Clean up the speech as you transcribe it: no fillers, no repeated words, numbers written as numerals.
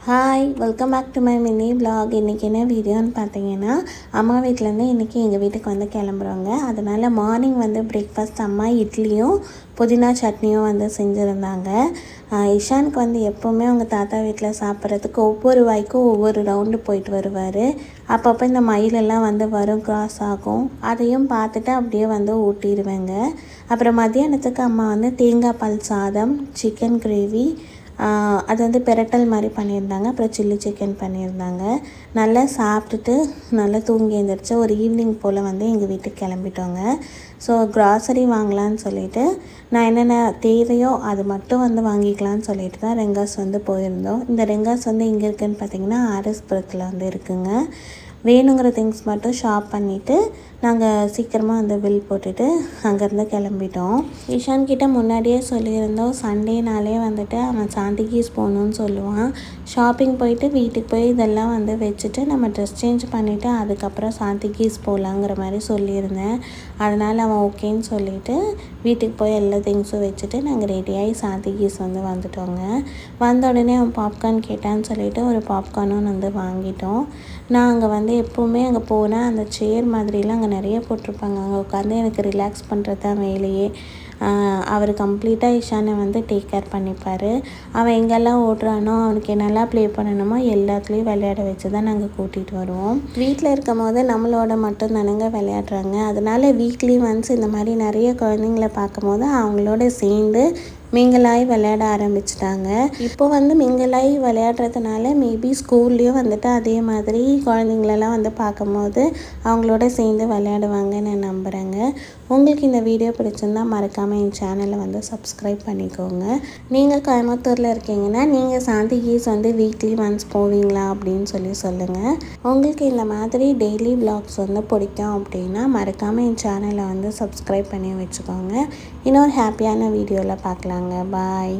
Hi welcome back to my mini vlog. இன்றைக்கி என்ன வீடியோன்னு பார்த்தீங்கன்னா, அம்மா வீட்டிலேருந்து இன்றைக்கி எங்கள் வீட்டுக்கு வந்து கிளம்புறோங்க. அதனால் மார்னிங் வந்து பிரேக்ஃபாஸ்ட் அம்மா இட்லியும் புதினா சட்னியும் வந்து செஞ்சுருந்தாங்க. இஷானுக்கு வந்து எப்போவுமே அவங்க தாத்தா வீட்டில் சாப்பிட்றதுக்கு ஒவ்வொரு வாய்க்கும் ஒவ்வொரு ரவுண்டு போயிட்டு வருவார். அப்பப்போ இந்த மயிலெல்லாம் வந்து வரும், கிராஸ் ஆகும். அதையும் பார்த்துட்டு அப்படியே வந்து ஊட்டிடுவேங்க. அப்புறம் மத்தியானத்துக்கு அம்மா வந்து தேங்காய் பால் சாதம், சிக்கன் கிரேவி, அது வந்து பெரட்டல் மாதிரி பண்ணியிருந்தாங்க. அப்புறம் சில்லி சிக்கன் பண்ணியிருந்தாங்க. நல்லா சாப்பிட்டுட்டு நல்லா தூங்கி எழுந்திரிச்சு ஒரு ஈவினிங் போல் வந்து எங்கள் வீட்டுக்கு கிளம்பிட்டோங்க. ஸோ க்ராசரி வாங்கலான்னு சொல்லிவிட்டு நான் என்னென்ன தேவையோ அது மட்டும் வந்து வாங்கிக்கலான்னு சொல்லிட்டு தான் ரெங்காஸ் வந்து போயிருந்தோம். இந்த ரெங்காஸ் வந்து எங்கே இருக்குதுன்னு பார்த்தீங்கன்னா ஆர்எஸ்புரத்தில் வந்து இருக்குதுங்க. வேணுங்கிற திங்ஸ் மட்டும் ஷாப் பண்ணிவிட்டு நாங்கள் சீக்கிரமாக வந்து பில் போட்டுட்டு அங்கேருந்து கிளம்பிட்டோம். இஷான் கிட்டே முன்னாடியே சொல்லியிருந்தோம், சண்டேனாலே வந்துட்டு அவன் சாந்திகீஸ் போகணுன்னு சொல்லுவான். ஷாப்பிங் போயிட்டு வீட்டுக்கு போய் இதெல்லாம் வந்து வச்சுட்டு நம்ம ட்ரெஸ் சேஞ்ச் பண்ணிவிட்டு அதுக்கப்புறம் சாந்திகீஸ் போகலாங்கிற மாதிரி சொல்லியிருந்தேன். அதனால் அவன் ஓகேன்னு சொல்லிவிட்டு வீட்டுக்கு போய் எல்லா திங்ஸும் வச்சுட்டு நாங்கள் ரெடியாகி சாந்திகீஸ் வந்து வந்துட்டோங்க. வந்த உடனே அவன் பாப்கார்ன் கேட்டான்னு சொல்லிவிட்டு ஒரு பாப்கார்னும் வந்து வாங்கிட்டோம். நான் அங்கே வந்து எப்போவுமே அங்கே போனால் அந்த சேர் மாதிரிலாம் அங்கே நிறைய போட்டிருப்பாங்க. அங்கே உட்காந்து எனக்கு ரிலாக்ஸ் பண்ணுறது தான் வேலையே. அவர் கம்ப்ளீட்டாக இஷானை வந்து டேக் கேர் பண்ணிப்பார். அவன் எங்கெல்லாம் ஓடுறானோ, அவனுக்கு என்னெல்லாம் ப்ளே பண்ணணுமோ எல்லாத்துலேயும் விளையாட வச்சு தான் நாங்கள் கூட்டிகிட்டு வருவோம். வீட்டில் இருக்கும் போது நம்மளோட மட்டும் தானங்க விளையாடுறாங்க. அதனால் வீக்லி ஒன்ஸ் இந்த மாதிரி நிறைய குழந்தைங்கள பார்க்கும்போது அவங்களோட சேர்ந்து மிங்கிளாகி விளையாட ஆரம்பிச்சிட்டாங்க. இப்போ வந்து மிங்கிளாகி விளையாடுறதுனால மேபி ஸ்கூல்லேயும் வந்துட்டு அதே மாதிரி குழந்தைங்களெல்லாம் வந்து பார்க்கும்போது அவங்களோட சேர்ந்து விளையாடுவாங்கன்னு நான் நம்புகிறேங்க. உங்களுக்கு இந்த வீடியோ பிடிச்சிருந்தா மறக்காமல் என் சேனலை வந்து சப்ஸ்கிரைப் பண்ணிக்கோங்க. நீங்கள் கோயம்புத்தூரில் இருக்கீங்கன்னா நீங்கள் சாந்திகீஸ் வந்து வீக்லி ஒன்ஸ் போவீங்களா அப்படின்னு சொல்லுங்கள். உங்களுக்கு இந்த மாதிரி டெய்லி vlogs வந்து பிடிக்கும் அப்படின்னா மறக்காமல் என் சேனலை வந்து சப்ஸ்கிரைப் பண்ணி வச்சுக்கோங்க. இன்னொரு ஹாப்பியான வீடியோவில் பார்க்கலாங்க. பாய்.